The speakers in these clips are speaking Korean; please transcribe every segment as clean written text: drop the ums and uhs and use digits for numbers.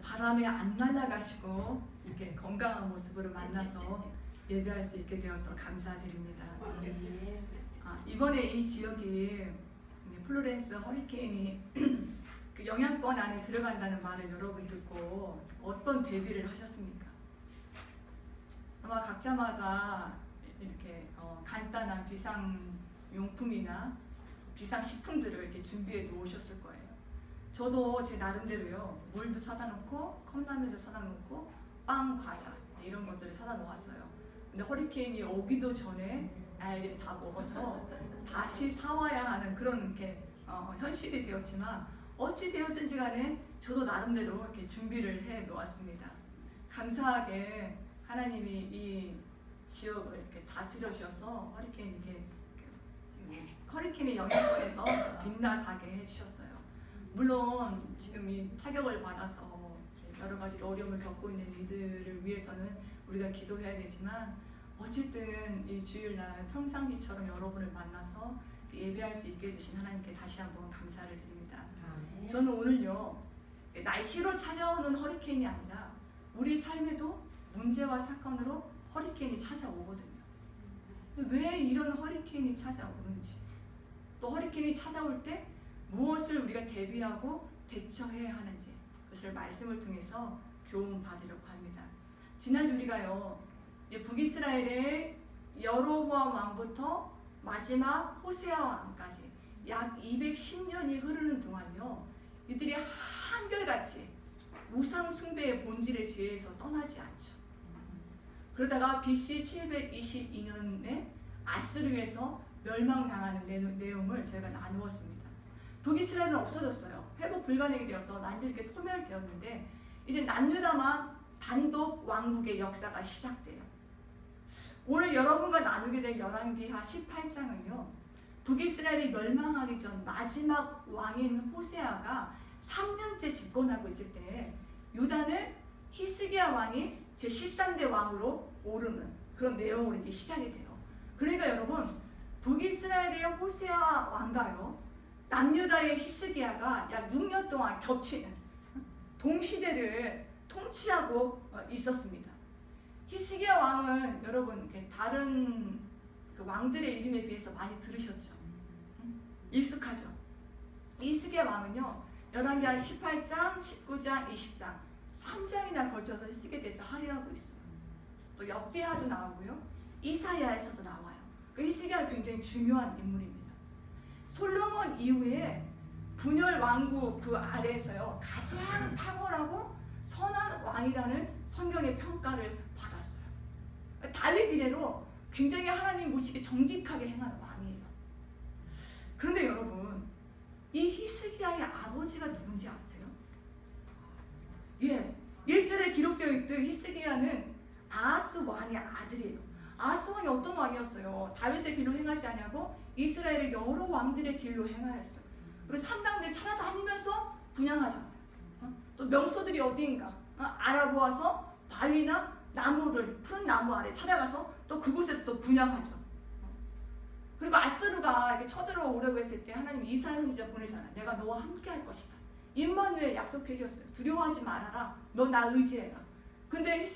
바람에 안 날아가시고 이렇게 건강한 모습으로 만나서 예배할 수 있게 되어서 감사드립니다. 이번에 이 지역이 플로렌스 허리케인이 그 영향권 안에 들어간다는 말을 여러분 듣고 어떤 대비를 하셨습니까? 아마 각자마다 이렇게 간단한 비상용품이나 비상식품들을 이렇게 준비해 놓으셨을 거예요. 저도 제 나름대로요, 물도 사다 놓고 컵라면도 사다 놓고 빵, 과자 이런 것들을 사다 놓았어요. 근데 허리케인이 오기도 전에 아이들이 다 먹어서 다시 사와야 하는 그런 이렇게 현실이 되었지만, 어찌 되었든지 간에 저도 나름대로 이렇게 준비를 해 놓았습니다. 감사하게 하나님이 이 지역을 이렇게 다스려 주셔서 허리케인의 영향권에서 빗나가게 해주셨어요. 물론 지금 이 타격을 받아서 여러 가지 어려움을 겪고 있는 이들을 위해서는 우리가 기도해야 되지만, 어쨌든 이 주일날 평상시처럼 여러분을 만나서 예배할 수 있게 해주신 하나님께 다시 한번 감사를 드립니다. 저는 오늘요, 날씨로 찾아오는 허리케인이 아니라 우리 삶에도 문제와 사건으로 허리케인이 찾아오거든요. 근데 왜 이런 허리케인이 찾아오는지, 또 허리케인이 찾아올 때 무엇을 우리가 대비하고 대처해야 하는지, 그것을 말씀을 통해서 교훈 받으려고 합니다. 지난주 우리가요, 북이스라엘의 여로보암 왕부터 마지막 호세아 왕까지 약 210년이 흐르는 동안요, 이들이 한결같이 우상 숭배의 본질의 죄에서 떠나지 않죠. 그러다가 BC 722년에 아수르에서 멸망당하는 내용을 저희가 나누었습니다. 북이스라엘은 없어졌어요. 회복 불가능이 되어서 완전히 소멸되었는데, 이제 남유다만 단독 왕국의 역사가 시작돼요. 오늘 여러분과 나누게 될 열왕기하 18장은요, 북이스라엘이 멸망하기 전 마지막 왕인 호세아가 3년째 집권하고 있을 때 유다는 히스기야 왕이 제13대 왕으로 오르는 그런 내용으로 이게 시작이 돼요. 그러니까 여러분, 북이스라엘의 호세아 왕가요, 남유다의 히스기야가 약 6년 동안 겹치는 동시대를 통치하고 있었습니다. 히스기야 왕은 여러분 다른 그 왕들의 이름에 비해서 많이 들으셨죠? 익숙하죠? 히스기야 왕은요, 열왕기하 18장, 19장, 20장 3장이나 걸쳐서 히스기야에 대해서 할애하고 있어요. 또 역대하도 나오고요, 이사야에서도 나와요. 그 히스기야가 굉장히 중요한 인물입니다. 솔로몬 이후에 분열 왕국 그 아래에서요, 가장 탁월하고 선한 왕이라는 성경의 평가를 받았어요. 다윗 이래로 굉장히 하나님 모시기 정직하게 행하는 왕이에요. 그런데 여러분, 이 히스기야의 아버지가 누군지 아세요? 예, 1절에 기록되어 있듯 히스기야는 아하스 왕의 아들이에요. 아하스 왕이 어떤 왕이었어요? 다윗의 길로 행하지 아니하고 이스라엘의 여러 왕들의 길로 행하였어요. 그리고 산당들 찾아다니면서 분향하잖아요. 또 명소들이 어디인가 알아보아서 바위나 나무를, 푸른 나무 아래 찾아가서 또 그곳에서 또 분향하죠. 그리고 아스루가 이렇게 쳐들어오려고 했을 때 하나님 이사야 선지자 보내잖아요. 내가 너와 함께 할 것이다. 임마누엘 약속해 줬어요. 두려워하지 말아라. 너 나 의지해라. 근데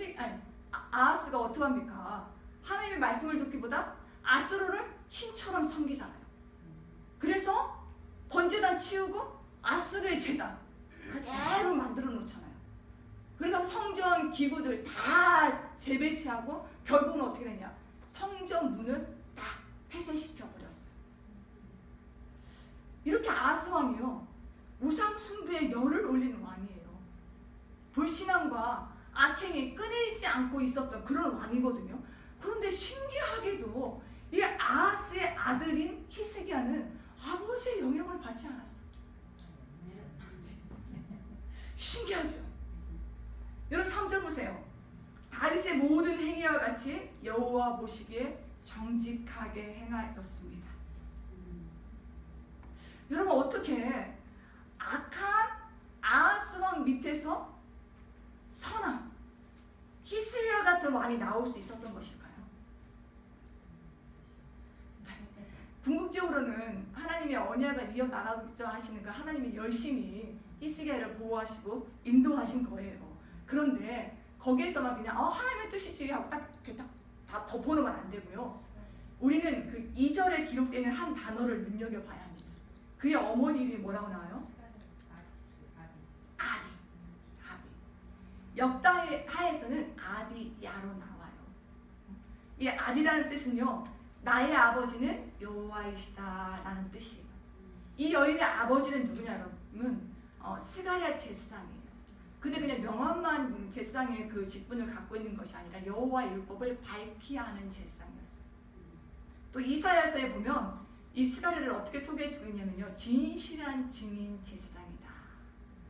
아하스가 어떻게 합니까? 하나님의 말씀을 듣기보다 아스루를 신처럼 섬기잖아요. 그래서 번제단 치우고 아스루의 제단 그대로 만들어 놓잖아요. 그러니까 성전 기구들 다 재배치하고 결국은 어떻게 되냐? 성전 문을 다 폐쇄시켜 버렸어요. 이렇게 아하스 왕이요, 우상 숭배에 열을 올리는 왕이에요. 불신앙과 악행이 끊이지 않고 있었던 그런 왕이거든요. 그런데 신기하게도 이 아하스의 아들인 히스기야는 아버지의 영향을 받지 않았어요. 신기하죠? 여러분 3절 보세요. 다윗의 모든 행위와 같이 여호와 보시기에 정직하게 행하였습니다. 여러분, 어떻게 악한 아하스 왕 밑에서 선한 히스기야 같은 왕이 나올 수 있었던 것일까요? 궁극적으로는 하나님의 언약을 이어나가고자 하시는 그 하나님이 열심히 히스기야를 보호하시고 인도하신 거예요. 그런데 거기에서만 그냥 하나님의 뜻이지 하고 딱 다 덮어놓으면 안 되고요. 우리는 그 2절에 기록되는 한 단어를 눈여겨봐야 합니다. 그의 어머니 이름이 뭐라고 나와요? 아비. 역다하에서는 아비야로 나와요. 이 아비라는 뜻은요, 나의 아버지는 여호와이시다 라는 뜻이에요. 이 여인의 아버지는 누구냐 여러분? 스가랴 제사장이에요. 근데 그냥 명함만 제사장의 그 직분을 갖고 있는 것이 아니라 여호와의 율법을 밝히야 하는 제사장이었어요. 또 이사야서에 보면 이 스가랴를 어떻게 소개해주고 있냐면요, 진실한 증인 제사장이다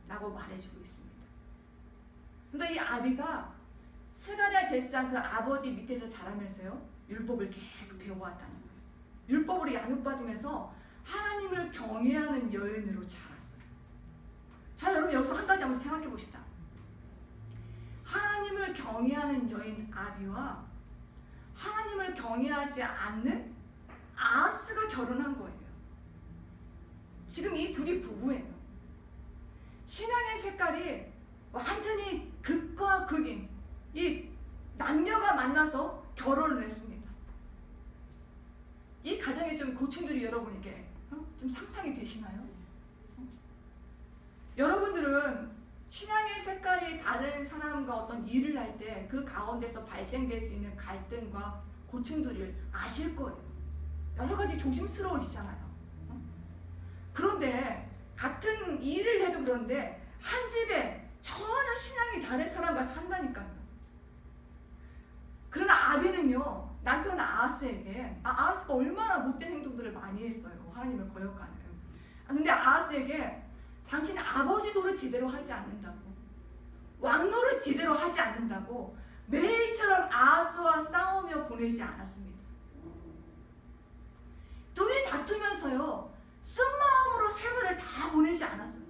라고 말해주고 있습니다. 그러니까 이 아비가 스가랴 제사장 그 아버지 밑에서 자라면서요, 율법을 계속 배워왔다는 거예요. 율법으로 양육받으면서 하나님을 경외하는 여인으로 자랐어요. 자, 여러분 여기서 한 가지 한번 생각해 봅시다. 하나님을 경외하는 여인 아비와 하나님을 경외하지 않는 아하스가 결혼한 거예요. 지금 이 둘이 부부예요. 신앙의 색깔이 완전히 극과 극인 이 남녀가 만나서 결혼을 했습니다. 이 가정에 좀 고충들이 여러분에게 좀 상상이 되시나요? 여러분들은 신앙의 색깔이 다른 사람과 어떤 일을 할 때 그 가운데서 발생될 수 있는 갈등과 고충들을 아실 거예요. 여러 가지 조심스러워지잖아요. 그런데 같은 일을 해도 그런데 한 집에 전혀 신앙이 다른 사람과 산다니까요. 그러나 아비는요, 남편 아하스에게 아하스가 얼마나 못된 행동들을 많이 했어요. 하나님을 거역하는. 근데 아하스에게 당신 아버지 노릇 제대로 하지 않는다고, 왕 노릇 제대로 하지 않는다고 매일처럼 아하스와 싸우며 보내지 않았습니다. 둘이 다투면서요, 쓴마음으로 세월을 다 보내지 않았어요.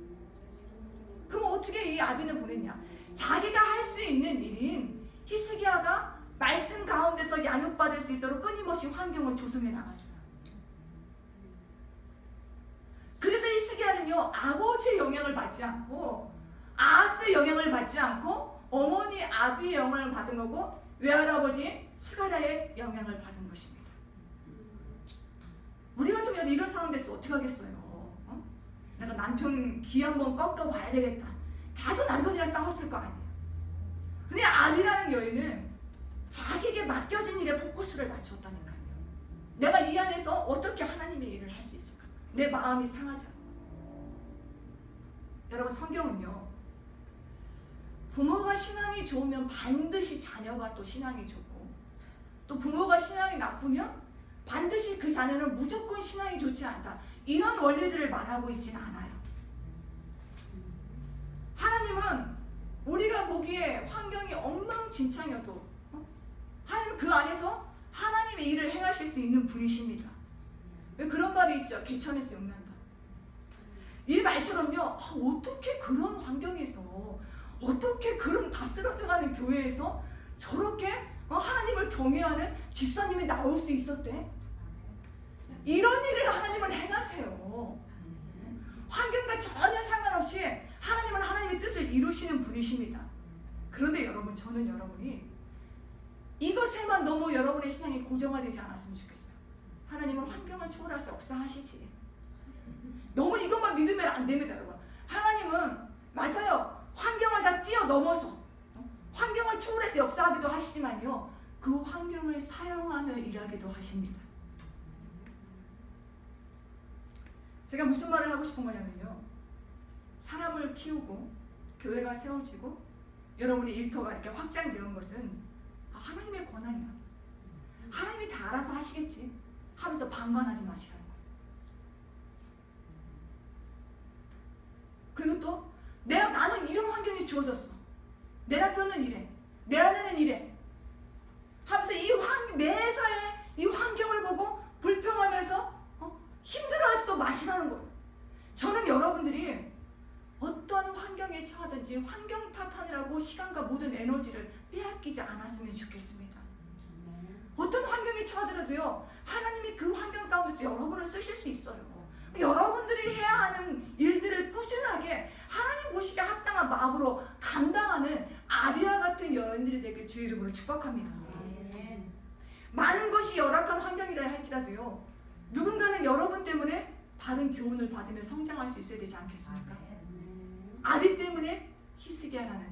그럼 어떻게 이 아비는 보냈냐? 자기가 할 수 있는 일인 히스기야가 말씀 가운데서 양육받을 수 있도록 끊임없이 환경을 조성해 나갔어요. 그래서 히스기야는요, 아버지의 영향을 받지 않고 아하스의 영향을 받지 않고 어머니 아비의 영향을 받은 거고 외할아버지 스가랴의 영향을 받은 것입니다. 우리 같으면 이런 상황 됐어 어떻게 하겠어요? 내가 남편 기 한번 꺾어봐야 되겠다. 계속 남편이랑 싸웠을 거 아니에요. 근데 아비라는 여인은 자기에게 맡겨진 일에 포커스를 맞췄다니까요. 내가 이 안에서 어떻게 하나님의 일을 할 수 있을까? 내 마음이 상하지 않고. 여러분, 성경은요, 부모가 신앙이 좋으면 반드시 자녀가 또 신앙이 좋고, 또 부모가 신앙이 나쁘면 반드시 그 자녀는 무조건 신앙이 좋지 않다, 이런 원리들을 말하고 있지는 않아요. 하나님은 우리가 보기에 환경이 엉망진창이어도 하나님은 그 안에서 하나님의 일을 행하실 수 있는 분이십니다. 왜 그런 말이 있죠? 개천에서 용난다. 이 말처럼요, 어떻게 그런 환경에서, 어떻게 그런 다 쓰러져가는 교회에서 저렇게 하나님을 경외하는 집사님이 나올 수 있었대? 이런 일을 하나님은 행하세요. 환경과 전혀 상관없이 하나님은 하나님의 뜻을 이루시는 분이십니다. 그런데 여러분, 저는 여러분이 이것에만 너무 여러분의 신앙이 고정화되지 않았으면 좋겠어요. 하나님은 환경을 초월해서 역사하시지. 너무 이것만 믿으면 안 됩니다, 여러분. 하나님은 맞아요. 환경을 다 뛰어넘어서 환경을 초월해서 역사하기도 하시지만요, 그 환경을 사용하며 일하기도 하십니다. 제가 무슨 말을 하고 싶은 거냐면요, 사람을 키우고 교회가 세워지고 여러분의 일터가 이렇게 확장되는 것은 하나님의 권한이야. 하나님이 다 알아서 하시겠지 하면서 방관하지 마시라는 거예요. 그리고 또 나는 이런 환경이 주어졌어, 내 남편은 이래, 내 아내는 이래 하면서 매사에 이 환경을 보고 불평하면서 힘들어하지도 마시라는 거예요. 저는 여러분들이 어떤 환경에 처하든지 환경 탓하느라고 시간과 모든 에너지를 빼앗기지 않았으면 좋겠습니다. 어떤 환경에 처하더라도요, 하나님이 그 환경 가운데서 여러분을 쓰실 수 있어요. 여러분들이 해야 하는 일들을 꾸준하게 하나님 보시기에 합당한 마음으로 감당하는 아비와 같은 여인들이 되길 주의 이름으로 축복합니다. 많은 것이 열악한 환경이라 할지라도요, 누군가는 여러분 때문에 바른 교훈을 받으며 성장할 수 있어야 되지 않겠습니까? 아비 때문에 히스기야라는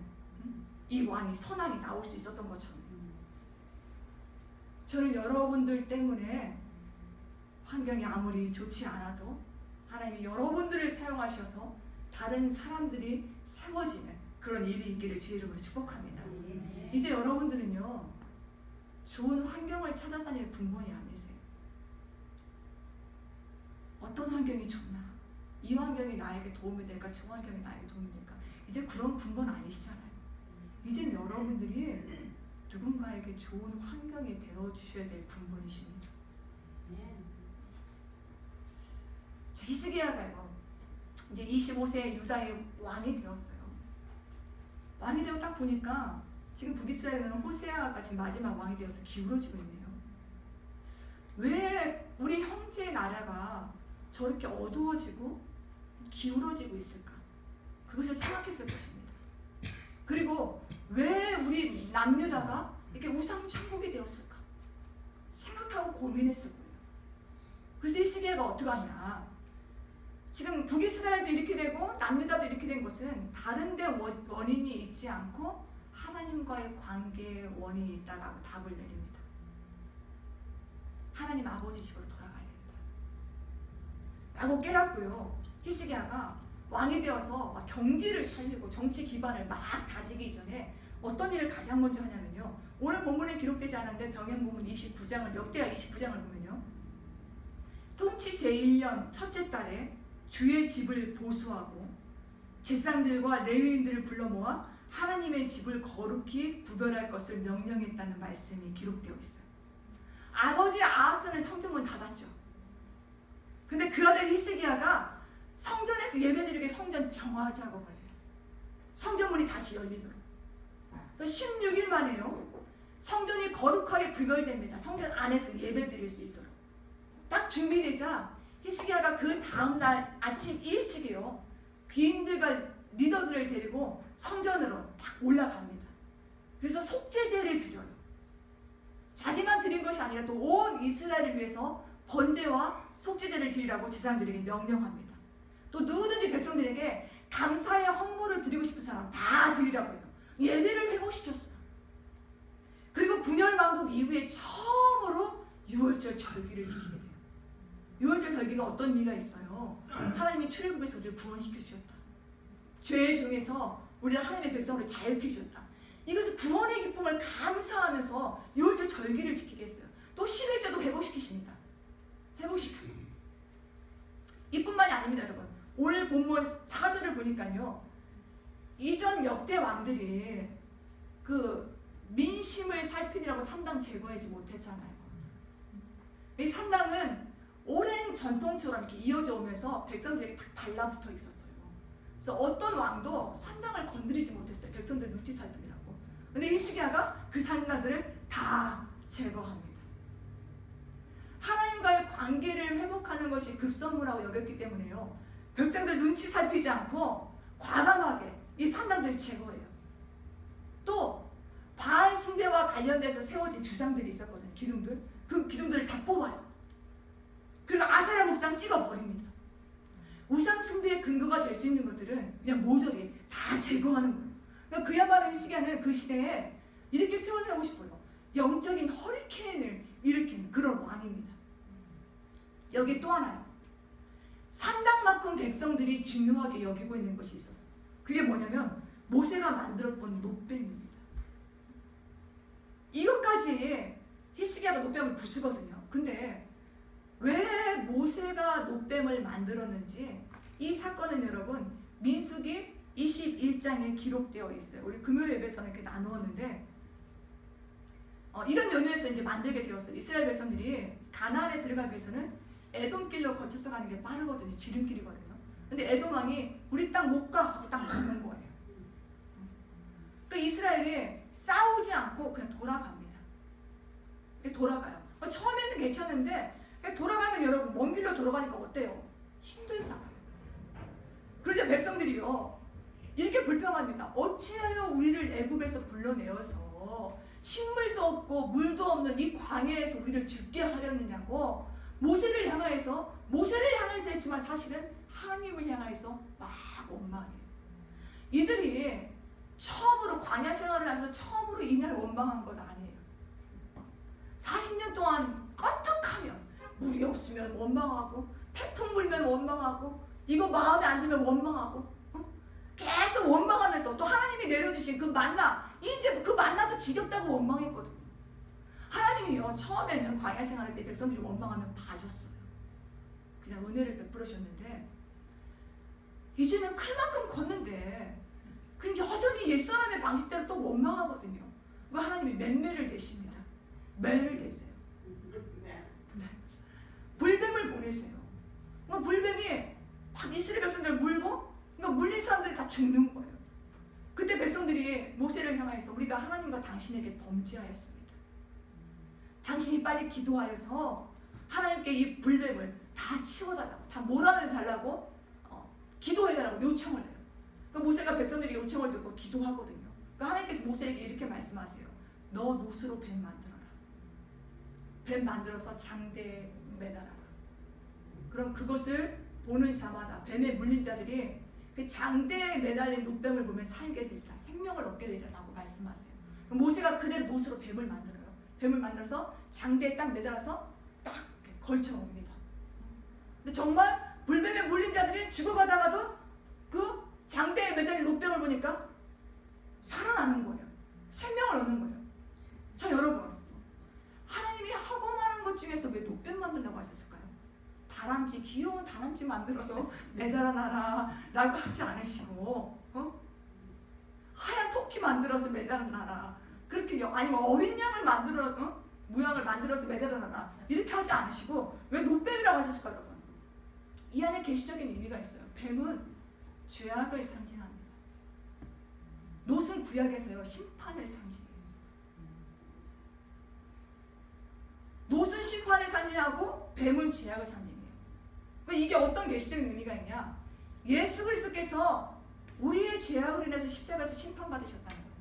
이 왕이 선왕이 나올 수 있었던 것처럼, 저는 여러분들 때문에 환경이 아무리 좋지 않아도 하나님이 여러분들을 사용하셔서 다른 사람들이 세워지는 그런 일이 있기를 주의 이름으로 축복합니다. 이제 여러분들은요, 좋은 환경을 찾아다닐 분본이 아니세요. 어떤 환경이 좋나, 이 환경이 나에게 도움이 될까, 저 환경이 나에게 도움이 될까, 이제 그런 분본 아니시잖아요. 이제 여러분들이 누군가에게 좋은 환경이 되어주셔야 될 분본이십니다. 히스기야가요, 이제 25세 유다의 왕이 되었어요. 왕이 되고 딱 보니까 지금 북이스라엘은 호세아가 지금 마지막 왕이 되어서 기울어지고 있네요. 왜 우리 형제의 나라가 저렇게 어두워지고 기울어지고 있을까? 그것을 생각했을 것입니다. 그리고 왜 우리 남유다가 이렇게 우상천국이 되었을까? 생각하고 고민했을 거예요. 그래서 히스기야가 어떻게 하냐, 지금 북이스라엘도 이렇게 되고 남유다도 이렇게 된 것은 다른 데 원인이 있지 않고 하나님과의 관계에 원인이 있다라고 답을 내립니다. 하나님 아버지 집으로 돌아가야 된다 라고 깨닫고요, 히스기야가 왕이 되어서 막 경제를 살리고 정치 기반을 막 다지기 전에 어떤 일을 가장 먼저 하냐면요, 오늘 본문에 기록되지 않았는데 병행본문 29장을, 역대하 29장을 보면요, 통치 제1년 첫째 달에 주의 집을 보수하고 제사장들과 레위인들을 불러 모아 하나님의 집을 거룩히 구별할 것을 명령했다는 말씀이 기록되어 있어요. 아버지 아하스는 성전문 닫았죠. 근데 그 아들 히스기야가 성전에서 예배드리게 성전 정화 작업을 해요. 성전문이 다시 열리도록. 그래서 16일 만에요, 성전이 거룩하게 구별됩니다. 성전 안에서 예배드릴 수 있도록. 딱 준비되자 히스기야가 그 다음날 아침 일찍이요, 귀인들과 리더들을 데리고 성전으로 딱 올라갑니다. 그래서 속죄제를 드려요. 자기만 드린 것이 아니라 또 온 이스라엘을 위해서 번제와 속죄제를 드리라고 제사장들에게 명령합니다. 또 누구든지 백성들에게 감사의 헌물을 드리고 싶은 사람 다 드리라고 해요. 예배를 회복시켰어요. 그리고 분열왕국 이후에 처음으로 유월절 절기를 지키게 돼요. 유월절 절기가 어떤 의미가 있어요? 하나님이 출애굽에서 우리를 구원시켜 주셨다. 죄의 중에서 우리를 하나님의 백성으로 자유케 해주셨다. 이것을 구원의 기쁨을 감사하면서 유월절 절기를 지키게 했어요. 또 11절도 회복시키십니다. 회복시켜요. 이뿐만이 아닙니다, 여러분. 오늘 본문 4절을 보니까요, 이전 역대 왕들이 그 민심을 살피느라고 산당 제거하지 못했잖아요. 이 산당은 오랜 전통처럼 이렇게 이어져 오면서 백성들에게 딱 달라붙어 있었어요. 그래서 어떤 왕도 산당을 건드리지 못했어요. 백성들 눈치 살피느라고. 근데 히스기야가 그 산당들을 다 제거합니다. 하나님과의 관계를 회복하는 것이 급선무라고 여겼기 때문에요, 백성들 눈치 살피지 않고 과감하게 이 산당들을 제거해요. 또 바알 숭배와 관련돼서 세워진 주상들이 있었거든요. 기둥들. 그 기둥들을 다 뽑아요. 그리고 아세라 목상 찍어버립니다. 우상 숭배의 근거가 될 수 있는 것들은 그냥 모조리 다 제거하는 거예요. 그러니까 그야말로 히스기야는 그 시대에 이렇게 표현하고 싶어요. 영적인 허리케인을 일으킨 그런 왕입니다. 여기 또 하나요. 산당만큼 백성들이 중요하게 여기고 있는 것이 있었어요. 그게 뭐냐면 모세가 만들었던 놋뱀입니다. 이것까지 히스기야가 놋뱀을 부수거든요. 근데 왜 모세가 놋뱀을 만들었는지 이 사건은 여러분 민수기 21장에 기록되어 있어요. 우리 금요일 예배에서는 이렇게 나누었는데 이런 연유에서 이제 만들게 되었어요. 이스라엘 백성들이 가나안에 들어가기 위해서는 에돔길로 거쳐서 가는 게 빠르거든요. 지름길이거든요. 근데 에돔 왕이 우리 땅 못 가 하고 딱 막는 거예요. 그러니까 이스라엘이 싸우지 않고 그냥 돌아갑니다. 돌아가요. 처음에는 괜찮은데 돌아가면 여러분 먼 길로 돌아가니까 어때요? 힘들잖아요. 그러자 백성들이요, 어찌하여 우리를 애굽에서 불러내어서 식물도 없고 물도 없는 이 광야에서 우리를 죽게 하려느냐고 모세를 향하여서 했지만 사실은 하나님을 향하여서 막 원망해요. 이들이 처음으로 광야 생활을 하면서 처음으로 이날을 원망한 것 아니에요. 40년 동안 껐덕하면 물이 없으면 원망하고 태풍 불면 원망하고 이거 마음에 안 들면 원망하고 계속 원망하면서 또 하나님이 내려주신 그 만나 이제 그 만나도 지겹다고 원망했거든요. 하나님이요 처음에는 광야 생활할 때 백성들이 원망하면 봐줬어요. 그냥 은혜를 베풀으셨는데 이제는 클 만큼 걷는데 그냥 여전히 옛사람의 방식대로 또 원망하거든요. 그 하나님이 맨매를 대십니다. 매를 대세요. 네. 불뱀을 보내세요. 그 불뱀이 막 이스라엘 백성들을 물고 그러니까 물린 사람들이 다 죽는 거예요. 그때 백성들이 모세를 향하여서 우리가 하나님과 당신에게 범죄하였습니다. 당신이 빨리 기도하여서 하나님께 이 불뱀을 다 치워달라고 다 몰아내달라고 기도해달라고 요청을 해요. 그 모세가 백성들이 요청을 듣고 기도하거든요. 그 하나님께서 모세에게 이렇게 말씀하세요. 너 노스로 뱀 만들어라. 뱀 만들어서 장대에 매달아라. 그럼 그것을 보는 자마다 뱀에 물린 자들이 그 장대에 매달린 노뱀을 보면 살게 되리라. 생명을 얻게 되리라고 말씀하세요. 그럼 모세가 그대로 노스로 뱀을 만들어요. 뱀을 만들어서 장대에 딱 매달아서 딱 걸쳐옵니다. 근데 정말 불뱀에 물린 자들이 죽어가다가도 그 장대에 매달린 노뱀을 보니까 살아나는 거예요. 생명을 얻는 거예요. 자 여러분, 하나님이 하고 말한 것 중에서 왜 노뱀 만든다고 하셨을까요? 다람쥐, 귀여운 다람쥐 만들어서 매달아놔라 라고 하지 않으시고 하얀 토끼 만들어서 매달아놔라 그렇게 아니면 어린 양을 만들어 모양을 만들어서 매달아놔라 이렇게 하지 않으시고 왜 노뱀이라고 하셨을까요? 여러분? 이 안에 계시적인 의미가 있어요. 뱀은 죄악을 상징합니다. 놋은 구약에서요 심판을 상징해요. 놋은 심판을 상징하고 뱀은 죄악을 상징해요. 이게 어떤 계시적인 의미가 있냐? 예수 그리스도께서 우리의 죄악으로 인해서 십자가에서 심판받으셨다는 거예요.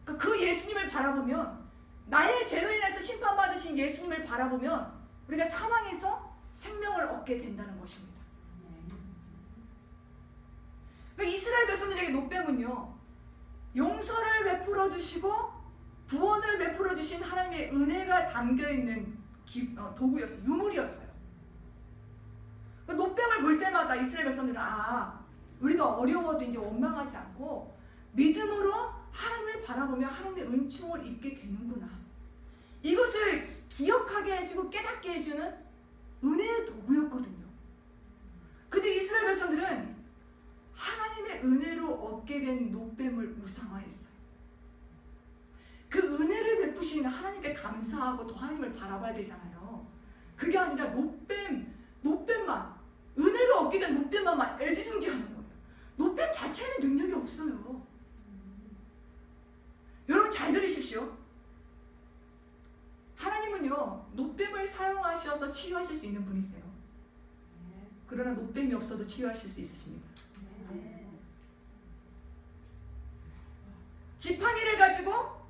그러니까 그 예수님을 바라보면 나의 죄로 인해서 심판받으신 예수님을 바라보면 우리가 사망에서 생명을 얻게 된다는 것입니다. 그러니까 이스라엘 백성들에게 노뱀은요 용서를 베풀어 주시고 구원을 베풀어 주신 하나님의 은혜가 담겨있는 도구였어요. 유물이었어요. 노뱀을 볼 때마다 이스라엘 백성들은 우리가 어려워도 이제 원망하지 않고 믿음으로 하나님을 바라보며 하나님의 은총을 입게 되는구나. 이것을 기억하게 해주고 깨닫게 해주는 은혜의 도구였거든요. 근데 이스라엘 백성들은 하나님의 은혜로 얻게 된 노뱀을 우상화했어요. 그 은혜를 베푸시는 하나님께 감사하고 또 하나님을 바라봐야 되잖아요. 그게 아니라 노뱀만 은혜로 얻게 된 노뱀만 애지중지하는 거예요. 노뱀 자체는 능력이 없어요. 여러분 잘 들으십시오. 하나님은요 노뱀을 사용하셔서 치유하실 수 있는 분이세요. 그러나 노뱀이 없어도 치유하실 수 있으십니다. 지팡이를 가지고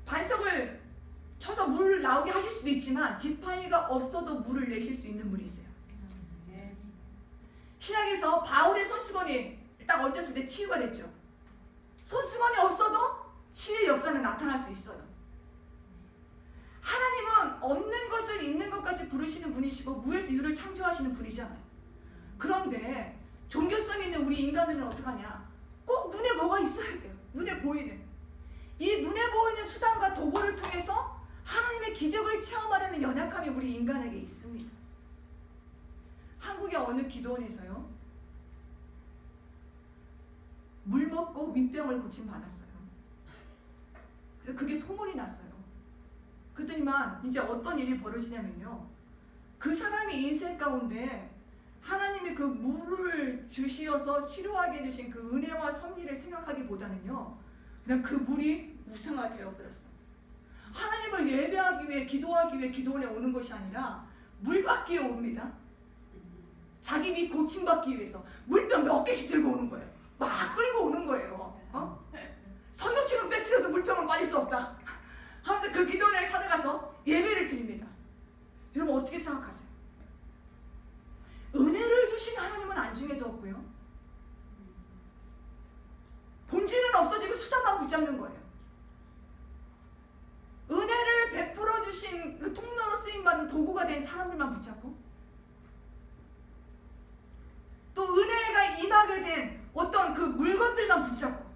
반석을 쳐서 물을 나오게 하실 수도 있지만 지팡이가 없어도 물을 내실 수 있는 분이세요. 신약에서 바울의 손수건이 딱 얹었을 때 치유가 됐죠. 손수건이 없어도 치유의 역사는 나타날 수 있어요. 하나님은 없는 것을 있는 것까지 부르시는 분이시고 무에서 유를 창조하시는 분이잖아요. 그런데 종교성 있는 우리 인간들은 어떡하냐? 꼭 눈에 뭐가 있어야 돼요. 눈에 보이는. 이 눈에 보이는 수단과 도구를 통해서 하나님의 기적을 체험하려는 연약함이 우리 인간에게 있습니다. 한국의 어느 기도원에서요 물 먹고 윗병을 고침받았어요. 그래서 그게 소문이 났어요. 그랬더니만 이제 어떤 일이 벌어지냐면요 그 사람의 인생 가운데 하나님이 그 물을 주시어서 치료하게 해주신 그 은혜와 섭리를 생각하기보다는요 그냥 그 물이 우상화되어 버렸어요. 하나님을 예배하기 위해 기도하기 위해 기도원에 오는 것이 아니라 물 받기 위해 옵니다. 자기 미 고침받기 위해서 물병 몇 개씩 들고 오는 거예요. 막 끌고 오는 거예요. 선동치고 빼트려도 물병은 빠질 수 없다 하면서 그 기도원에 찾아가서 예배를 드립니다. 여러분 어떻게 생각하세요? 은혜를 주신 하나님은 안중에도 없고요, 본질은 없어지고 수단만 붙잡는 거예요. 은혜를 베풀어 주신 그 통로로 쓰임받는 도구가 된 사람들만 붙잡고, 또 은혜가 임하게 된 어떤 그 물건들만 붙잡고,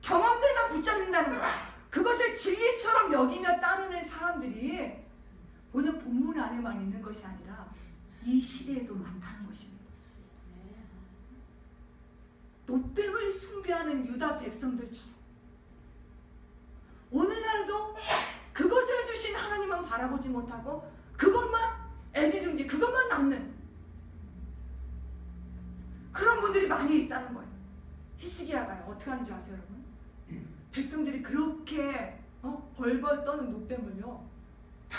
경험들만 붙잡는다는 거예요. 그것을 진리처럼 여기며 따르는 사람들이 오늘 본문 안에만 있는 것이 아니라 이 시대에도 많다는 것입니다. 노뱀을 숭배하는 유다 백성들처럼 오늘날도 그것을 주신 하나님은 바라보지 못하고 그것만 애지중지 그것만 남는 그런 분들이 많이 있다는 거예요. 히스기야가 어떻게 하는지 아세요, 여러분? 백성들이 그렇게 벌벌 떠는 노뱀을요 다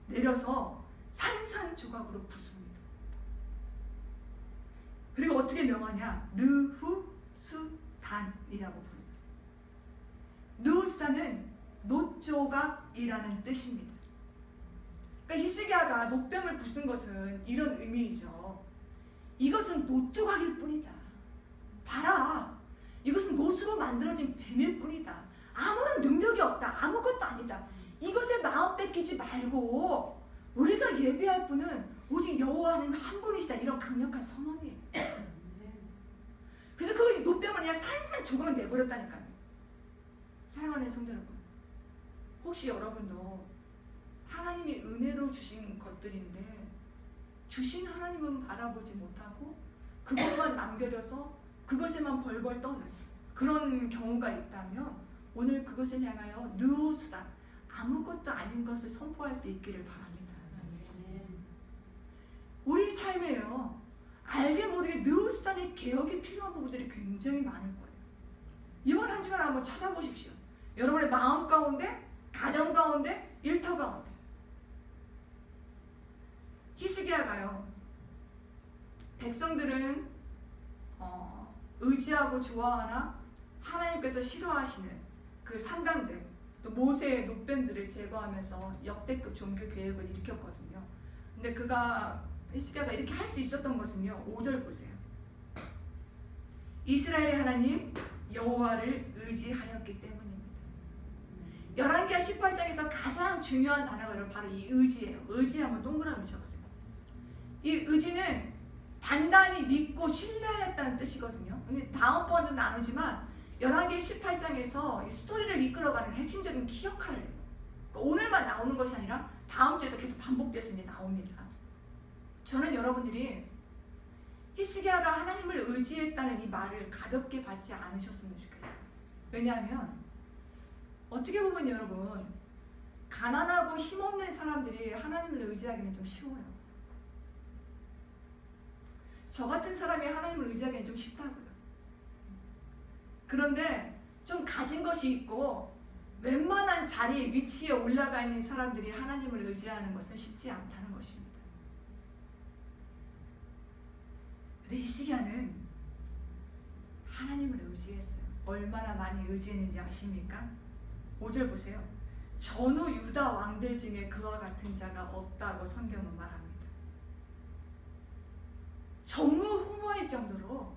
내려서 산산조각으로 부숩니다. 그리고 어떻게 명하냐? 느후수단이라고 부릅니다. 느후수단은 노조각이라는 뜻입니다. 그러니까 히스기야가 노뱀을 부순 것은 이런 의미이죠. 이것은 노조각일 뿐이다. 봐라, 이것은 노수로 만들어진 뱀일 뿐이다. 아무런 능력이 없다. 아무것도 아니다. 이것에 마음 뺏기지 말고 우리가 예배할 분은 오직 여호와 하나님 한 분이시다. 이런 강력한 선언이에요. 그래서 그 노뱀을 그냥 산산조각을 내버렸다니까요. 사랑하는 성도 여러분, 혹시 여러분도 하나님이 은혜로 주신 것들인데 주신 하나님은 바라보지 못하고 그것만 남겨둬서 그것에만 벌벌 떠는 그런 경우가 있다면 오늘 그것을 향하여 느우수다, 아무것도 아닌 것을 선포할 수 있기를 바랍니다. 우리 삶에요, 알게 모르게 느우수단의 개혁이 필요한 부분들이 굉장히 많을 거예요. 이번 한 주간 한번 찾아보십시오. 여러분의 마음 가운데, 가정 가운데, 일터 가운데. 히스기야가요, 백성들은 의지하고 좋아하나 하나님께서 싫어하시는 그 산당들, 또 모세의 노뱀들을 제거하면서 역대급 종교 계획을 일으켰거든요. 근데 히스기야가 이렇게 할 수 있었던 것은요, 5절 보세요. 이스라엘의 하나님 여호와를 의지하였기 때문입니다. 열왕기하 18장에서 가장 중요한 단어가 바로 이 의지예요. 의지 한번 동그라미 쳐보세요. 이 의지는 단단히 믿고 신뢰하였다는 뜻이거든요. 근데 다음번에도 나누지만 열왕기 18장에서 이 스토리를 이끌어가는 핵심적인 키 역할을 해요. 그러니까 오늘만 나오는 것이 아니라 다음 주에도 계속 반복돼서 나옵니다. 저는 여러분들이 히스기야가 하나님을 의지했다는 이 말을 가볍게 받지 않으셨으면 좋겠어요. 왜냐하면 어떻게 보면 여러분, 가난하고 힘없는 사람들이 하나님을 의지하기는 좀 쉬워요. 저 같은 사람이 하나님을 의지하기는 좀 쉽다고요. 그런데 좀 가진 것이 있고 웬만한 자리, 위치에 올라가 있는 사람들이 하나님을 의지하는 것은 쉽지 않다는 것입니다. 근데 히스기야는 하나님을 의지했어요. 얼마나 많이 의지했는지 아십니까? 5절 보세요. 전후 유다 왕들 중에 그와 같은 자가 없다고 성경은 말합니다. 전무후무할 정도로,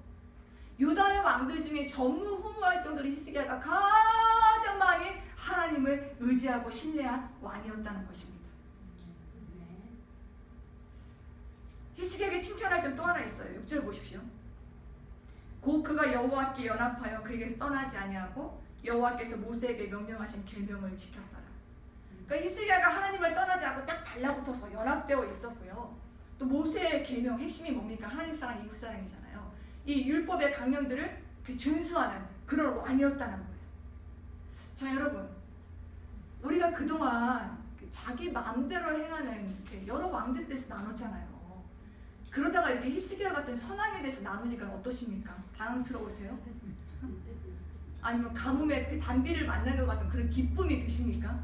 유다의 왕들 중에 전무후무할 정도로 히스기야가 가장 많이 하나님을 의지하고 신뢰한 왕이었다는 것입니다. 히스기야에게 칭찬할 점 또 하나 있어요. 6절 보십시오. 곧 그가 여호와께 연합하여 그에게서 떠나지 아니하고 여호와께서 모세에게 명령하신 계명을 지켰더라. 그러니까 히스기야가 하나님을 떠나지 않고 딱 달라붙어서 연합되어 있었고요. 또 모세의 계명, 핵심이 뭡니까? 하나님 사랑, 이웃 사랑이잖아요. 이 율법의 강령들을 준수하는 그런 왕이었다는 거예요. 자, 여러분, 우리가 그동안 자기 마음대로 행하는 여러 왕들에 대해서 나눴잖아요. 그러다가 이렇게 히스기야 같은 선왕에 대해서 나누니까 어떠십니까? 당황스러우세요? 아니면 가뭄에 그 단비를 만난 것 같은 그런 기쁨이 드십니까?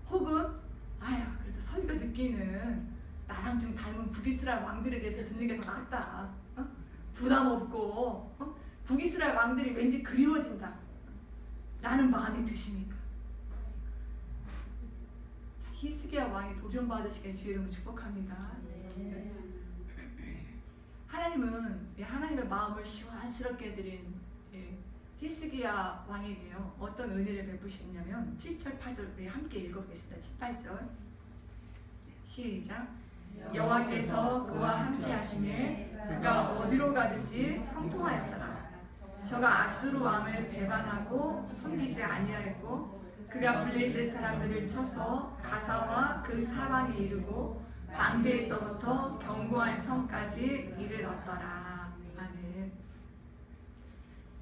혹은 아휴, 그래도 설교 듣기는 나랑 좀 닮은 북이스라엘 왕들에 대해서 듣는 게 더 낫다. 부담 없고 북이스라엘 왕들이 왠지 그리워진다 라는 마음이 드십니까? 자, 히스기야 왕이 도전받으시길 주의 이름으로 축복합니다. 하나님은 하나님의 마음을 시원스럽게 해드린 히스기야 왕에게요 어떤 은혜를 베푸시냐면 7절 8절 우리 함께 읽어보겠습니다. 7, 8절 시작. 여호와께서 그와 함께 하시매 그가 어디로 가든지 형통하였더라. 저가 아수르 왕을 배반하고 섬기지 아니하였고 그가 블레셋 사람들을 쳐서 가사와 그 사방에 이르고 망대에서부터 견고한 성까지 이르렀더라. 아멘.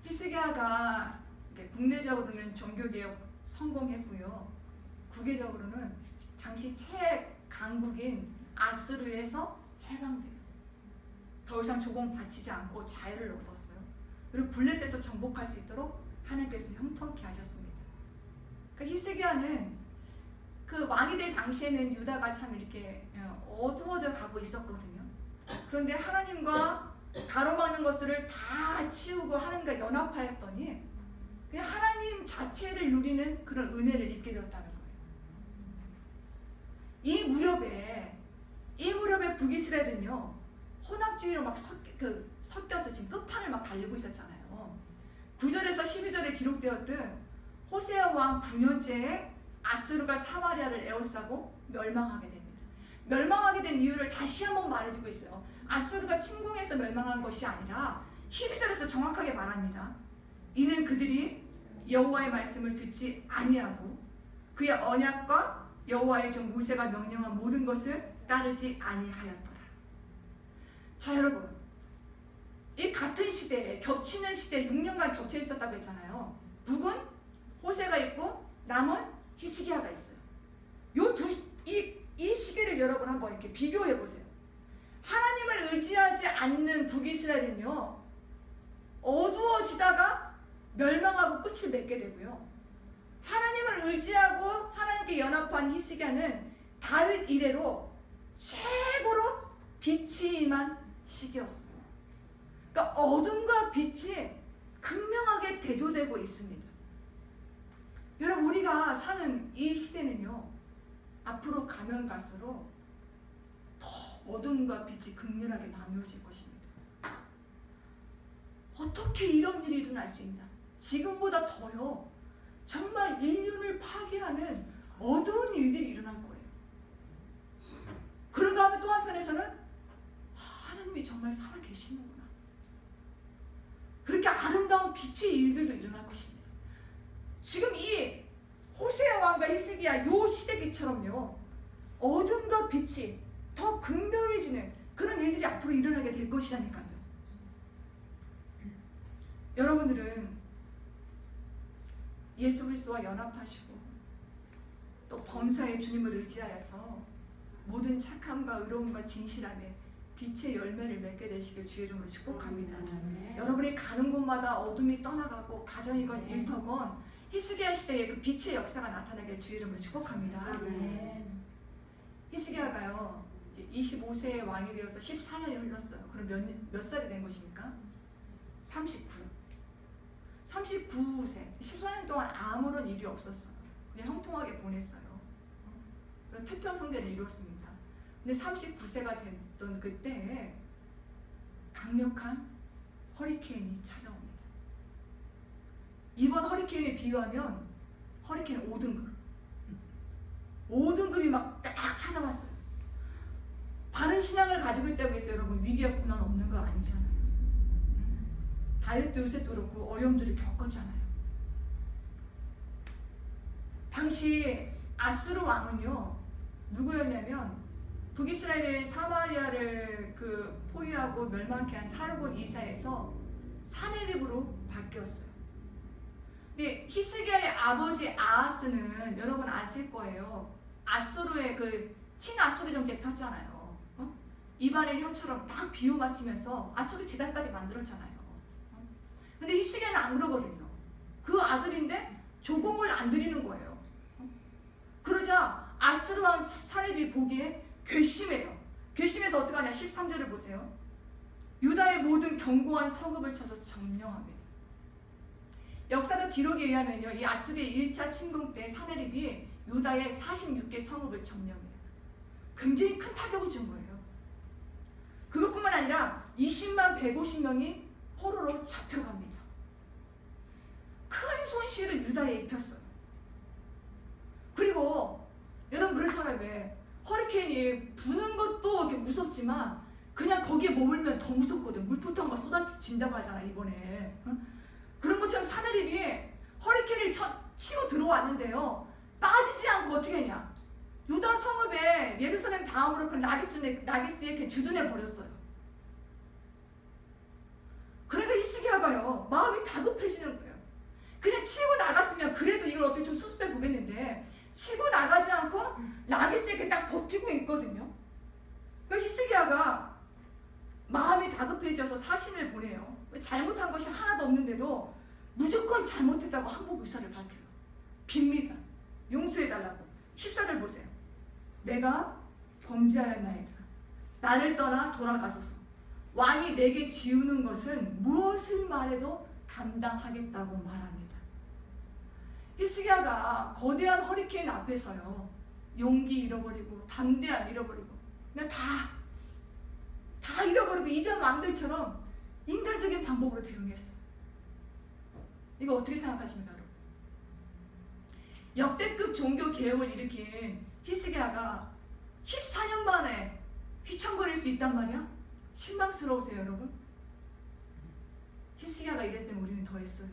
히스기야가 국내적으로는 종교개혁 성공했고요. 국외적으로는 당시 최강국인 아수르에서 해방돼요. 더 이상 조공받치지 않고 자유를 얻었어요. 그리고 블레셋도 정복할 수 있도록 하나님께서 형통케 하셨습니다. 그러니까 히스기야는 그 왕이 될 당시에는 유다가 참 이렇게 어두워져 가고 있었거든요. 그런데 하나님과 가로막는 것들을 다 치우고 하나님과 연합하였더니 그냥 하나님 자체를 누리는 그런 은혜를 입게 되었다는 거예요. 이 무렵에 북이스라엘은요 혼합주의로 막 섞여서 지금 끝판을 막 달리고 있었잖아요. 9절에서 12절에 기록되었듯 호세아 왕 9년째에 아수르가 사마리아를 에워싸고 멸망하게 됩니다. 멸망하게 된 이유를 다시 한번 말해주고 있어요. 아수르가 침공해서 멸망한 것이 아니라 12절에서 정확하게 말합니다. 이는 그들이 여호와의 말씀을 듣지 아니하고 그의 언약과 여호와의 종 모세가 명령한 모든 것을 따르지 아니하였더라. 자 여러분, 이 같은 시대에 겹치는 시대에 6년간 겹쳐 있었다고 했잖아요. 북은 호세가 있고 남은 히스기야가 있어요. 이 시기를 여러분 한번 이렇게 비교해 보세요. 하나님을 의지하지 않는 북이스라엘은요 어두워지다가 멸망하고 끝을 맺게 되고요. 하나님을 의지하고 하나님께 연합한 히스기야는 다윗 이래로 최고로 빛이 임한 시기였어요. 그러니까 어둠과 빛이 극명하게 대조되고 있습니다. 여러분, 우리가 사는 이 시대는요 앞으로 가면 갈수록 더 어둠과 빛이 극렬하게 나누어질 것입니다. 어떻게 이런 일이 일어날 수 있나? 지금보다 더요 정말 인륜을 파괴하는 어두운 일들이 일어날 거예요. 그런가 하면 또 한편에서는 하나님이 정말 살아계시는구나, 그렇게 아름다운 빛의 일들도 일어날 것입니다. 지금 이 호세아 왕과 히스기야 요 시대기처럼요 어둠과 빛이 더 극명해지는 그런 일들이 앞으로 일어나게 될 것이라니까요. 여러분들은 예수 그리스도와 연합하시고 또 범사의 주님을 의지하여서 모든 착함과 의로움과 진실함에 빛의 열매를 맺게 되시길 주의 이름으로 축복합니다. 여러분이 가는 곳마다 어둠이 떠나가고 가정이건 일터건 히스기야 시대에 그 빛의 역사가 나타나길 주의 이름으로 축복합니다. 히스기야가요 25세의 왕이 되어서 14년이 흘렀어요. 그럼 몇 살이 된 것입니까? 39세. 14년 동안 아무런 일이 없었어요. 그냥 형통하게 보냈어요. 그리고 태평성대를 이루었습니다. 근데 39세가 됐던 그때에 강력한 허리케인이 찾아옵니다. 이번 허리케인에 비유하면 허리케인 5등급. 5등급이 막 딱 찾아왔어요. 바른 신앙을 가지고 있다고 해서 여러분 위기와 고난 없는 거 아니잖아요. 다윗도 요새도 그렇고 어려움들을 겪었잖아요. 당시 아수르 왕은요 누구였냐면 북이스라엘의 사마리아를 포위하고 멸망케 한 사르곤 이사에서 사네립으로 바뀌었어요. 근데 히스기야의 아버지 아하스는 여러분 아실 거예요. 아수르의 친아수르 정책 폈잖아요. 입안의 혀처럼 딱 비유 맞추면서 아수르 제단까지 만들었잖아요. 근데 히스기야는 안 그러거든요. 그 아들인데 조공을 안 드리는 거예요. 그러자 아수르 왕 사렙이 보기에 괘씸해요. 괘씸해서 어떻게 하냐. 13절을 보세요. 유다의 모든 견고한 성읍을 쳐서 점령합니다. 역사적 기록에 의하면요, 이 아수르의 1차 침공 때 사네립이 유다의 46개 성읍을 점령해요. 굉장히 큰 타격을 준 거예요. 그것뿐만 아니라 20만 150명이 포로로 잡혀갑니다. 큰 손실을 유다에 입혔어요. 그리고 여러분 그렇잖아요. 왜? 허리케인이 부는 것도 이렇게 무섭지만 그냥 거기에 머물면 더 무섭거든. 물포통 막 쏟아진다고 하잖아 이번에. 그런 것처럼 사네립이 허리케인을 치고 들어왔는데요. 빠지지 않고 어떻게 했냐. 유다 성읍에 예루살렘 다음으로 그 라기스에 주둔해 버렸어요. 그러니까 히스기야가요 마음이 다급해지는 거예요. 그냥 치고 나갔으면 그래도 이걸 어떻게 좀 수습해 보겠는데 치고 나가지 않고 라기스에 이렇게 딱 버티고 있거든요. 그 히스기야가 마음이 다급해져서 사신을 보내요. 잘못한 것이 하나도 없는데도 무조건 잘못했다고 항복 의사를 밝혀요. 빕니다. 용서해달라고. 14절 보세요. 내가 범죄하였나이다. 나를 떠나 돌아가소서. 왕이 내게 지우는 것은 무엇을 말해도 감당하겠다고 말합니다. 히스기야가 거대한 허리케인 앞에서요. 용기 잃어버리고 담대함 잃어버리고 그냥 다 잃어버리고 이전 왕들처럼 인간적인 방법으로 대응했어요. 이거 어떻게 생각하십니까? 여러분? 역대급 종교 개혁을 일으킨 히스기야가 14년 만에 휘청거릴 수 있단 말이야? 실망스러우세요 여러분? 히스기야가 이랬더니 우리는 더 했어요.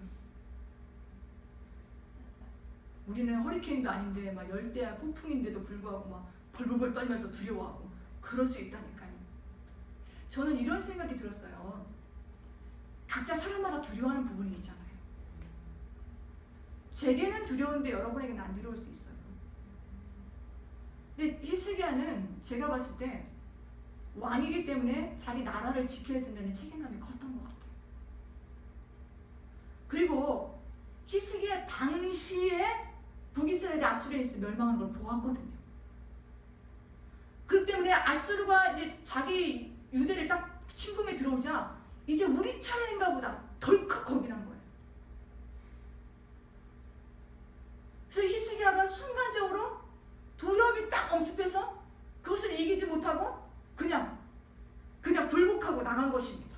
우리는 허리케인도 아닌데 막 열대야 폭풍인데도 불구하고 막 벌벌벌 떨면서 두려워하고 그럴 수 있다니까요. 저는 이런 생각이 들었어요. 각자 사람마다 두려워하는 부분이 있잖아요. 제게는 두려운데 여러분에게는 안 두려울 수 있어요. 근데 히스기야는 제가 봤을 때 왕이기 때문에 자기 나라를 지켜야 된다는 책임감이 컸던 것 같아요. 그리고 히스기야 당시에 북이스라엘이 아수르에서 멸망하는 걸 보았거든요. 그 때문에 아수르가 이제 자기 유대를 딱 침공에 들어오자 이제 우리 차례인가 보다 덜컥 겁이 난 거예요. 그래서 히스기야가 순간적으로 두려움이 딱 엄습해서 그것을 이기지 못하고 그냥 굴복하고 나간 것입니다.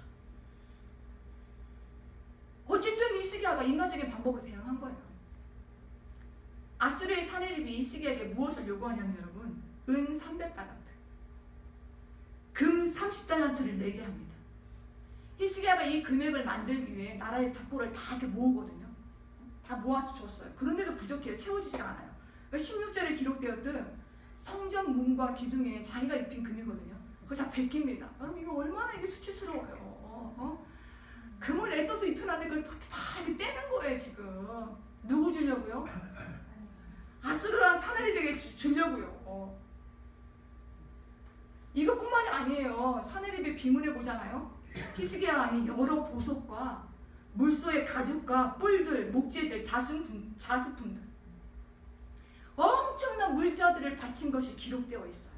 어쨌든 히스기야가 인간적인 방법으로 대응한 거예요. 아수르의 사네립이 히스기야에게 무엇을 요구하냐면 여러분 은 300달란트 금 30달란트를 내게 합니다. 히스기야가 이 금액을 만들기 위해 나라의 국고를 다 이렇게 모으거든요. 다 모아서 줬어요. 그런데도 부족해요. 채워지지 않아요. 그러니까 16절에 기록되었듯 성전 문과 기둥에 자기가 입힌 금이거든요. 그걸 다 베낍니다. 여러분 이거 얼마나 이게 수치스러워요. 금을 애써서 입혀놨는데 그걸 다 이렇게 떼는 거예요 지금. 누구 주려고요? 아수르랑 사네립에게 주려고요. 이것뿐만이 아니에요. 사네립의 비문에 보잖아요. 히스기야 안에 여러 보석과 물소의 가죽과 뿔들, 목재들, 자수품들 엄청난 물자들을 바친 것이 기록되어 있어요.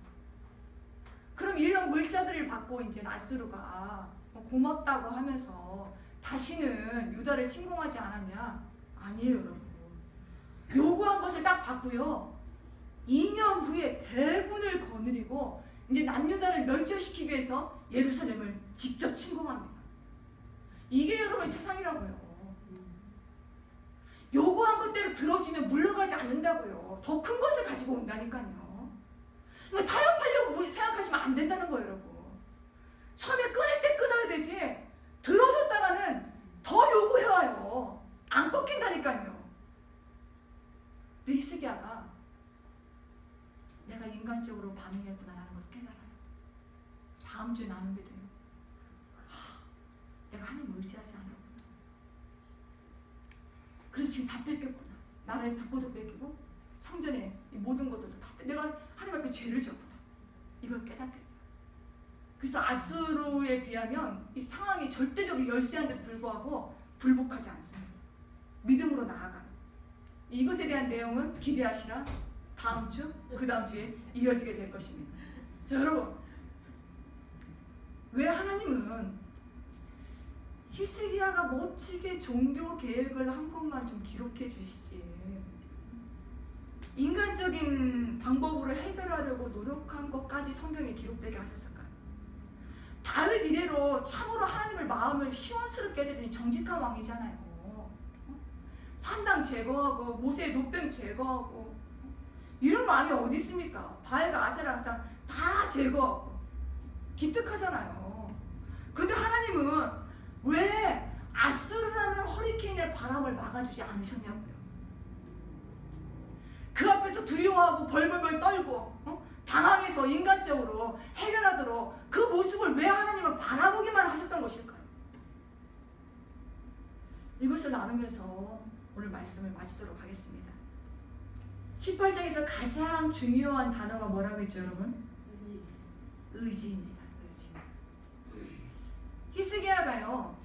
그럼 이런 물자들을 받고 이제 아수르가 고맙다고 하면서 다시는 유다를 침공하지 않았냐? 아니에요 여러분. 요구한 것을 딱 받고요. 2년 후에 대군을 거느리고 이제 남유다를 멸절시키기 위해서 예루살렘을 직접 침공합니다. 이게 여러분 세상이라고요. 요구한 것대로 들어주면 물러가지 않는다고요. 더 큰 것을 가지고 온다니까요. 그러니까 타협하려고 생각하시면 안 된다는 거예요 여러분. 처음에 끊을 때 끊어야 되지 들어줬다가는 더 요구해와요. 안 꺾인다니까요. 근데 히스기야가 내가 인간적으로 반응했구나라는 걸 깨달아요. 다음 주에 나누게 돼요. 내가 하나님 의지하지 않았구나. 그래서 지금 다 뺏겼구나. 나라의 국고도 뺏기고 성전의 이 모든 것들도 다 내가 하나님 앞에 죄를 졌구나. 이걸 깨닫게 돼요. 그래서 아수르에 비하면 이 상황이 절대적으로 열세한데도 불구하고 굴복하지 않습니다. 믿음으로 나아가요. 이것에 대한 내용은 기대하시라 다음 주, 그 다음 주에 이어지게 될 것입니다. 자 여러분, 왜 하나님은 히스기야가 멋지게 종교 계획을 한 것만 좀 기록해 주시지, 인간적인 방법으로 해결하려고 노력한 것까지 성경에 기록되게 하셨을까요? 다윗 이래로 참으로 하나님을 마음을 시원스럽게 해드리는 정직한 왕이잖아요. 산당 제거하고 모세의 노뱀 제거하고 이런 왕이 어디 있습니까? 바알과 아세라상 다 제거하고 기특하잖아요. 근데 하나님은 왜 아수르라는 허리케인의 바람을 막아주지 않으셨냐고요. 그 앞에서 두려워하고 벌벌벌 떨고 당황해서 인간적으로 해결하도록 그 모습을 왜 하나님은 바라보기만 하셨던 것일까요? 이것을 나누면서 오늘 말씀을 마치도록 하겠습니다. 18장에서 가장 중요한 단어가 뭐라고 했죠, 여러분? 의지입니다. 의지. 히스기야가요,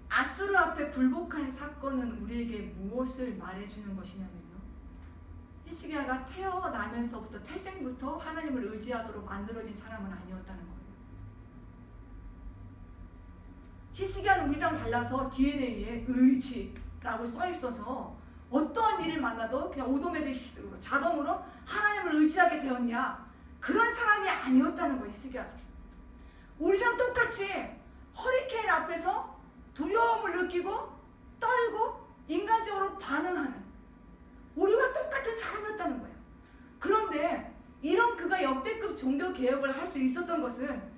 아수르 앞에 굴복한 사건은 우리에게 무엇을 말해주는 것이냐면요, 히스기야가 태어나면서부터 태생부터 하나님을 의지하도록 만들어진 사람은 아니었다는 거예요. 히스기야는 우리랑 달라서 DNA에 의지라고 써 있어서 어떠한 일을 만나도 그냥 오토매틱으로 자동으로 하나님을 의지하게 되었냐, 그런 사람이 아니었다는 거예요. 히스기야 우리랑 똑같이 허리케인 앞에서 두려움을 느끼고 떨고 인간적으로 반응하는 우리와 똑같은 사람이었다는 거예요. 그런데 이런 그가 역대급 종교 개혁을 할 수 있었던 것은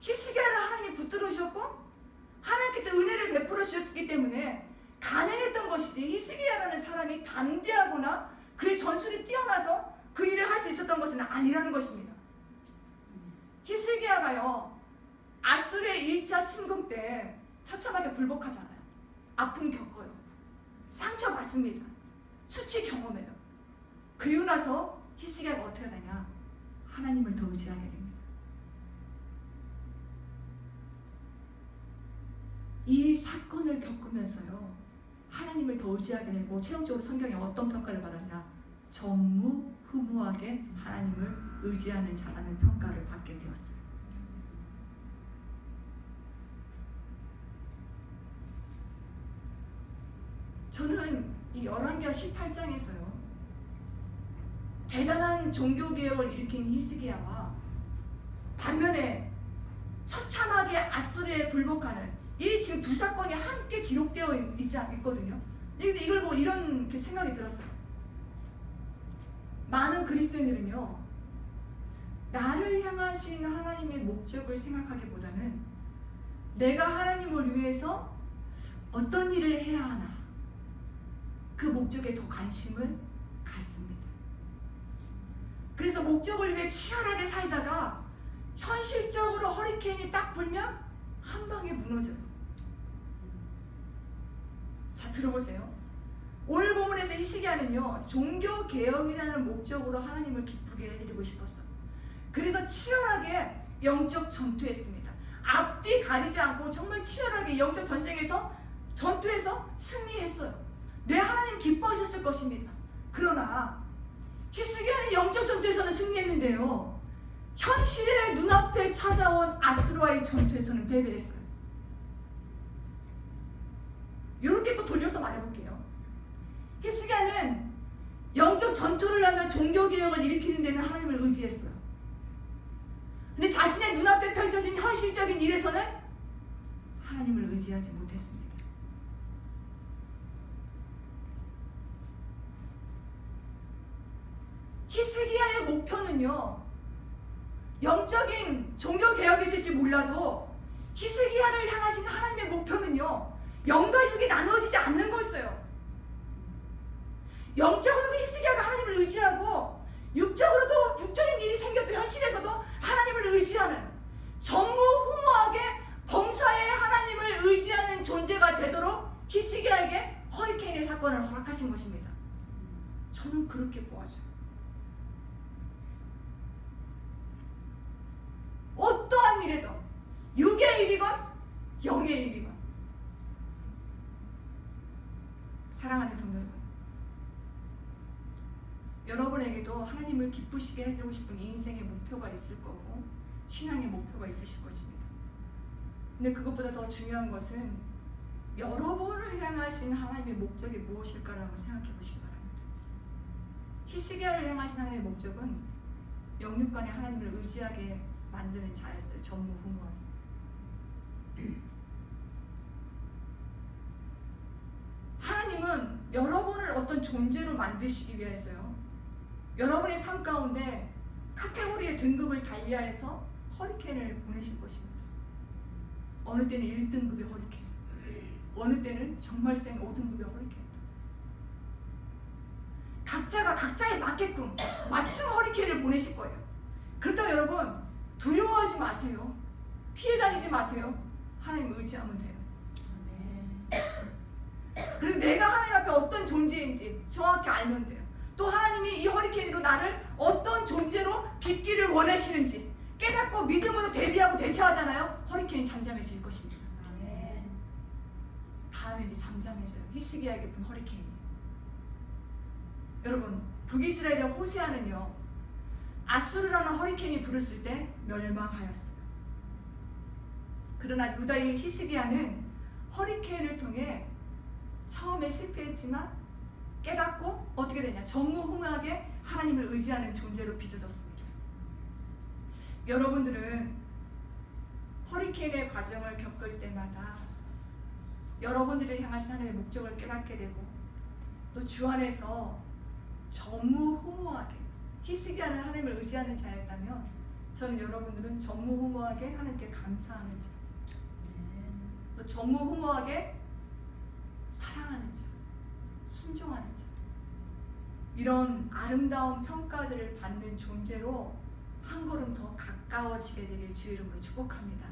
히스기야를 하나님이 붙들어 주셨고 하나님께서 은혜를 베풀어 주셨기 때문에 가능했던 것이지, 히스기야라는 사람이 담대하거나 그의 전술이 뛰어나서 그 일을 할 수 있었던 것은 아니라는 것입니다. 히스기야가요, 아수르의 1차 침공 때 처참하게 굴복하잖아요. 아픔 겪어요. 상처받습니다. 수치 경험해요. 그리고 나서 히스기야가 어떻게 되냐, 하나님을 더 의지하게 됩니다. 이 사건을 겪으면서요, 하나님을 더 의지하게 되고 최종적으로 성경에 어떤 평가를 받았냐, 전무후무하게 하나님을 의지하는 자라는 평가를 받게 되었어요. 저는 이 열왕기하 18장에서요, 대단한 종교개혁을 일으킨 히스기야와 반면에 처참하게 아수르에 굴복하는 이 지금 두 사건이 함께 기록되어 있거든요. 근데 이걸 보고 이런 생각이 들었어요. 많은 그리스도인들은요, 나를 향하신 하나님의 목적을 생각하기보다는 내가 하나님을 위해서 어떤 일을 해야 하나, 그 목적에 더 관심을 갖습니다. 그래서 목적을 위해 치열하게 살다가 현실적으로 허리케인이 딱 불면 한 방에 무너져요. 자, 들어보세요. 오늘 본문에서 히스기야는요, 종교개혁이라는 목적으로 하나님을 기쁘게 해드리고 싶었어요. 그래서 치열하게 영적 전투했습니다. 앞뒤 가리지 않고 정말 치열하게 영적 전투에서 승리했어요. 네, 하나님 기뻐하셨을 것입니다. 그러나 히스기야는 영적 전투에서는 승리했는데요, 현실의 눈앞에 찾아온 아수르와의 전투에서는 패배했어요. 이렇게 또 돌려서 말해볼게요. 히스기야는 영적 전투를 하며 종교개혁을 일으키는 데는 하나님을 의지했어요. 근데 자신의 눈앞에 펼쳐진 현실적인 일에서는 하나님을 의지하지 못했습니다. 히스기야의 목표는요, 영적인 종교개혁이었을지 몰라도 히스기야를 향하신 하나님의 목표는요, 영과 육이 나누어지지 않는 거였어요. 영적으로도 히스기야가 하나님을 의지하고 육적으로도 육적인 일이 생겼던 현실에서도 하나님을 의지하는, 전무후무하게 범사에 하나님을 의지하는 존재가 되도록 히스기야에게 허리케인의 사건을 허락하신 것입니다. 저는 그렇게 보아져요. 어떠한 일에도 육의 일이건 영의 일이건, 사랑하는 성도 여러분, 여러분에게도 하나님을 기쁘시게 해드리고 싶은 이 인생의 목표가 있을 거고 신앙의 목표가 있으실 것입니다. 근데 그것보다 더 중요한 것은 여러분을 향하신 하나님의 목적이 무엇일까라고 생각해 보시기 바랍니다. 히스기야를 향하신 하나님의 목적은 영육간에 하나님을 의지하게 만드는 자였어요. 전무후무하게. 하나님은 여러분을 어떤 존재로 만드시기 위해서요, 여러분의 삶 가운데 카테고리의 등급을 달리하여서 허리케인을 보내실 것입니다. 어느 때는 1등급의 허리케인, 어느 때는 정말 센 5등급의 허리케인. 각자가 각자에 맞게끔 맞춤 허리케인을 보내실 거예요. 그렇다고 여러분 두려워하지 마세요. 피해 다니지 마세요. 하나님 의지하면 돼요. 그리고 내가 하나님 앞에 어떤 존재인지 정확히 알면 돼요. 또 하나님이 이 허리케인으로 나를 어떤 존재로 빚기를 원하시는지 깨닫고 믿음으로 대비하고 대처하잖아요. 허리케인이 잠잠해질 것입니다. 다음에 이제 잠잠해져요. 히스기야에게 분 허리케인이. 여러분, 북이스라엘의 호세아는요, 아수르라는 허리케인이 불었을 때 멸망하였어요. 그러나 유다의 히스기야는 허리케인을 통해 처음에 실패했지만 깨닫고 어떻게 되냐, 전무후무하게 하나님을 의지하는 존재로 빚어졌습니다. 여러분들은 허리케인의 과정을 겪을 때마다 여러분들을 향하신 하나님의 목적을 깨닫게 되고 또 주 안에서 전무후무하게 히스기야는 하나님을 의지하는 자였다면 저는 여러분들은 전무후무하게 하나님께 감사하는 자, 또 전무후무하게 사랑하는 자, 순종하는 자, 이런 아름다운 평가들을 받는 존재로 한 걸음 더 가까워지게 되길 주의 이름으로 축복합니다.